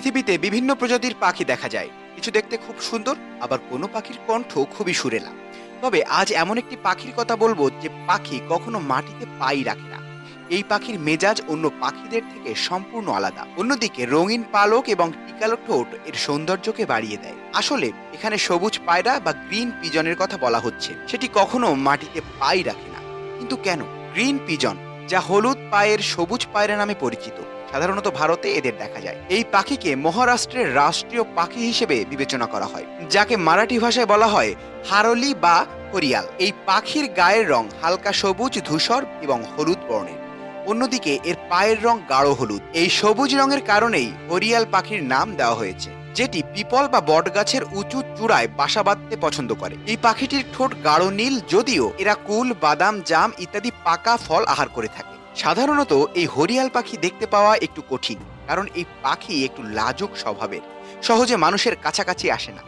পৃথিবীতে বিভিন্ন প্রজাতির পাখি দেখা যায়। কিছু দেখতে খুব সুন্দর, আবার কোনো পাখির কণ্ঠ খুবই সুরেলা। তবে আজ এমন একটি পাখির কথা বলবো যে পাখি কখনো মাটিতে পাই রাখে না। এই পাখির মেজাজ অন্য পাখিদের থেকে সম্পূর্ণ আলাদা। অন্যদিকে রঙিন পালক এবং টিকালো ঠোঁট এর সৌন্দর্যকে বাড়িয়ে দেয়। আসলে এখানে সবুজ পায়রা বা গ্রিন পিজনের কথা বলা হচ্ছে। সেটি কখনো মাটিতে পাই রাখে না। কিন্তু কেন? গ্রিন পিজন, যা হলুদ পায়ের সবুজ পায়রা নামে পরিচিত, সাধারণত ভারতে এদের দেখা যায়। এই পাখিকে মহারাষ্ট্রের রাষ্ট্রীয় পাখি হিসেবে বিবেচনা করা হয়, যাকে মারাঠি ভাষায় বলা হয় হারলি বা হরিয়াল। এই পাখির গায়ের রং হালকা সবুজ, ধূসর এবং হলুদ বর্ণের। অন্যদিকে এর পায়ের রং গাঢ় হলুদ। এই সবুজ রঙের কারণেই হরিয়াল পাখির নাম দেওয়া হয়েছে, যেটি পিপল বা বট গাছের উঁচু চূড়ায় বাসা বাঁধতে পছন্দ করে। এই পাখিটির ঠোঁট গাঢ় নীল, যদিও এরা কুল, বাদাম, জাম ইত্যাদি পাকা ফল আহার করে থাকে। সাধারণত এই হরিয়াল পাখি দেখতে পাওয়া একটু কঠিন, কারণ এই পাখি একটু লাজুক স্বভাবের, সহজে মানুষের কাছাকাছি আসে না।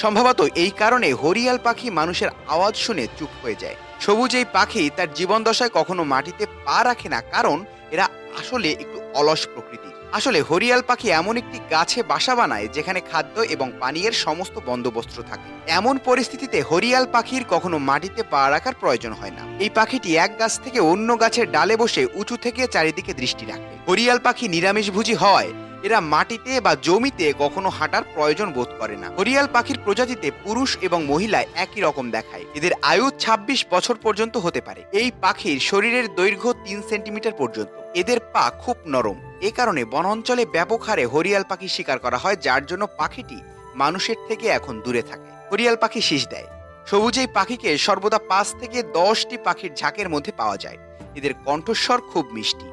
সম্ভবত এই কারণে হরিয়াল পাখি মানুষের আওয়াজ শুনে চুপ হয়ে যায়। সবুজ এই পাখি তার জীবন দশায় কখনো মাটিতে পা রাখে না, কারণ এরা আসলে একটু অলস প্রকৃতির। আসলে হরিয়াল পাখি এমন একটি গাছে বাসা বানায় যেখানে খাদ্য এবং পানীয়ের সমস্ত বন্দোবস্ত থাকে। এমন পরিস্থিতিতে হরিয়াল পাখির কখনো মাটিতে পা রাখার প্রয়োজন হয় না। এই পাখিটি এক গাছ থেকে অন্য গাছের ডালে বসে উঁচু থেকে চারিদিকে দৃষ্টি রাখে। হরিয়াল পাখি নিরামিষভোজী হওয়ায় এরা মাটিতে বা জমিতে কখনো হাঁটার প্রয়োজন বোধ করে না। হরিয়াল পাখির প্রজাতিতে পুরুষ এবং মহিলা একই রকম দেখায়। এদের আয়ু ২৬ বছর পর্যন্ত হতে পারে। এই পাখির শরীরের দৈর্ঘ্য ৩ সেন্টিমিটার পর্যন্ত। এদের পা খুব নরম। এ কারণে বনাঞ্চলে ব্যাপক হারে হরিয়াল পাখি শিকার করা হয়, যার জন্য পাখিটি মানুষের থেকে এখন দূরে থাকে। হরিয়াল পাখি শীষ দেয়। সবুজ এই পাখিকে সর্বদা ৫ থেকে ১০টি পাখির ঝাঁকের মধ্যে পাওয়া যায়। এদের কণ্ঠস্বর খুব মিষ্টি।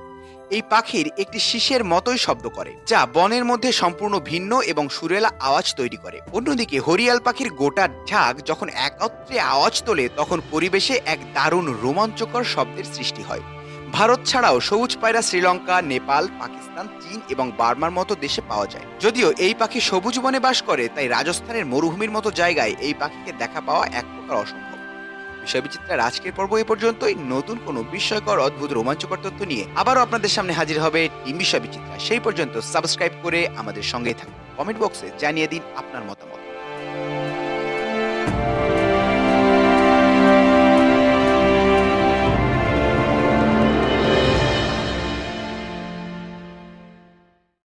এই পাখির একটি শীষের মতোই শব্দ করে, যা বনের মধ্যে সম্পূর্ণ ভিন্ন এবং সুরেলা আওয়াজ তৈরি করে। অন্যদিকে হরিয়াল পাখির গোটা ঝাঁক যখন একত্রে আওয়াজ তোলে, তখন পরিবেশে এক দারুণ রোমাঞ্চকর শব্দের সৃষ্টি হয়। ভারত ছাড়াও সবুজ পায়রা শ্রীলঙ্কা, নেপাল, পাকিস্তান, চীন এবং বার্মার মতো দেশে পাওয়া যায়। যদিও এই পাখি সবুজ বনে বাস করে, তাই রাজস্থানের মরুভূমির মতো জায়গায় এই পাখিকে দেখা পাওয়া এক প্রকার অসম্ভব। বিষয়বিচিত্রার আজকের পর্ব এ পর্যন্তই। নতুন কোনো বিস্ময়কর, অদ্ভুত, রোমাঞ্চকর তথ্য নিয়ে আবারও আপনাদের সামনে হাজির হবে টিম বিষয়বিচিত্রা। সেই পর্যন্ত সাবস্ক্রাইব করে আমাদের সঙ্গেই থাকুন। কমেন্ট বক্সে জানিয়ে দিন আপনার মতামত।